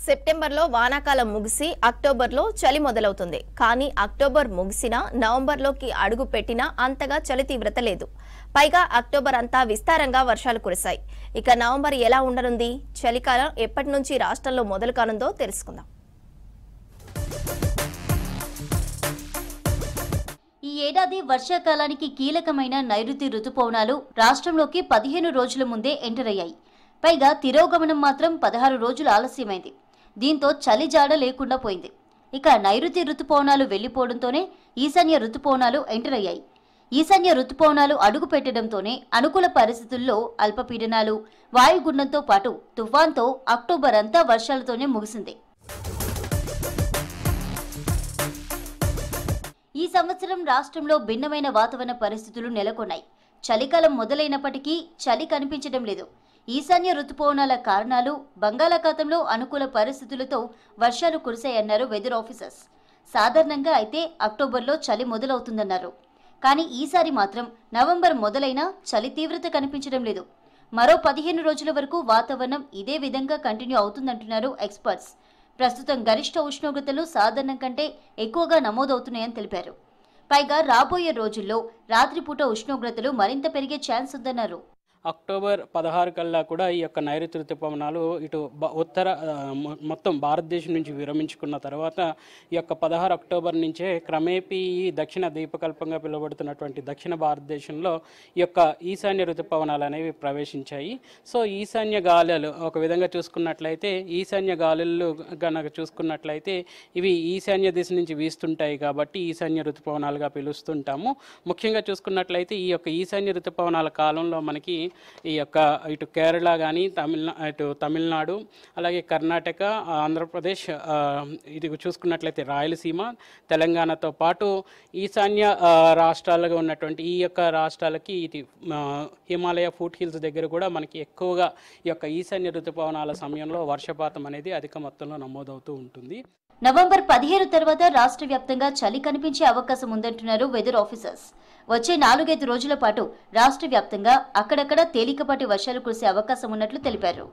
సెప్టెంబర్లో వానాకాలం ముగిసి అక్టోబర్లో చలి మొదలవుతుంది. కానీ అక్టోబర్ ముగిసినా నవంబర్లోకి అడుగు పెట్టినా అంతగా చలి తీవ్రత లేదు. పైగా అక్టోబర్ అంతా విస్తారంగా వర్షాలు కురిశాయి. ఇక నవంబర్ ఎలా ఉండనుంది? చలికాలం ఎప్పటి నుంచి రాష్ట్రంలో మొదలు కానుందో తెలుసుకుందాం. ఈ ఏడాది వర్షాకాలానికి కీలకమైన నైరుతి రుతుపవనాలు రాష్ట్రంలోకి 15 రోజుల ముందే ఎంటర్ అయ్యాయి. పైగా తిరోగమనం మాత్రం 16 రోజులు ఆలస్యమైంది. దీంతో చలి జాడ లేకుండా పోయింది. ఇక నైరుతి రుతుపవనాలు వెళ్లిపోవడంతోనే ఈశాన్య రుతుపవనాలు ఎంటర్ అయ్యాయి. ఈశాన్య రుతుపవనాలు అడుగు పెట్టడంతోనే అనుకూల పరిస్థితుల్లో అల్పపీడనాలు, వాయుగుండంతో పాటు తుఫాన్తో అక్టోబర్ అంతా వర్షాలతోనే ముగిసింది. ఈ సంవత్సరం రాష్ట్రంలో భిన్నమైన వాతావరణ పరిస్థితులు నెలకొన్నాయి. చలికాలం మొదలైనప్పటికీ చలి కనిపించడం లేదు. ఈశాన్య రుతుపవనాల కారణాలు, బంగాళాఖాతంలో అనుకూల పరిస్థితులతో వర్షాలు కురిశాయన్నారు వెదర్ ఆఫీసర్స్. సాధారణంగా అయితే అక్టోబర్లో చలి మొదలవుతుందన్నారు. కానీ ఈసారి మాత్రం నవంబర్ మొదలైనా చలి తీవ్రత కనిపించడం లేదు. మరో 15 రోజుల వరకు వాతావరణం ఇదే విధంగా కంటిన్యూ అవుతుందంటున్నారు ఎక్స్పర్ట్స్. ప్రస్తుతం గరిష్ట ఉష్ణోగ్రతలు సాధారణం కంటే ఎక్కువగా నమోదవుతున్నాయని తెలిపారు. పైగా రాబోయే రోజుల్లో రాత్రిపూట ఉష్ణోగ్రతలు మరింత పెరిగే ఛాన్స్ ఉందన్నారు. అక్టోబర్ 16 కల్లా కూడా ఈ యొక్క నైరుతి ఋతుపవనాలు ఇటు ఉత్తర మొత్తం భారతదేశం నుంచి విరమించుకున్న తర్వాత ఈ యొక్క 16 అక్టోబర్ నుంచే క్రమేపీ దక్షిణ ద్వీపకల్పంగా పిలువబడుతున్నటువంటి దక్షిణ భారతదేశంలో ఈ యొక్క ఈశాన్య ఋతుపవనాలు అనేవి ప్రవేశించాయి. సో ఈశాన్య గాలులు ఒక విధంగా చూసుకున్నట్లయితే ఈశాన్య గాలులు కనుక చూసుకున్నట్లయితే ఇవి ఈశాన్య దిశ నుంచి వీస్తుంటాయి కాబట్టి ఈశాన్య ఋతుపవనాలుగా పిలుస్తుంటాము. ముఖ్యంగా చూసుకున్నట్లయితే ఈ యొక్క ఈశాన్య ఋతుపవనాల కాలంలో మనకి ఈ యొక్క ఇటు కేరళ కానీ తమిళనాడు అలాగే కర్ణాటక, ఆంధ్రప్రదేశ్, ఇది చూసుకున్నట్లయితే రాయలసీమ, తెలంగాణతో పాటు ఈశాన్య రాష్ట్రాలుగా ఉన్నటువంటి ఈ యొక్క రాష్ట్రాలకి ఇది హిమాలయ ఫుట్ హిల్స్ దగ్గర కూడా మనకి ఎక్కువగా ఈ యొక్క ఈశాన్య ఋతుపవనాల సమయంలో వర్షపాతం అనేది అధిక మొత్తంలో నమోదవుతూ ఉంటుంది. నవంబర్ 15 తర్వాత రాష్ట్ర వ్యాప్తంగా చలి కనిపించే అవకాశం ఉందంటున్నారు వెదర్ ఆఫీసర్స్. వచ్చే 4-5 రోజుల పాటు రాష్ట్ర వ్యాప్తంగా అక్కడక్కడ తేలికపాటి వర్షాలు కురిసే అవకాశం ఉన్నట్లు తెలిపారు.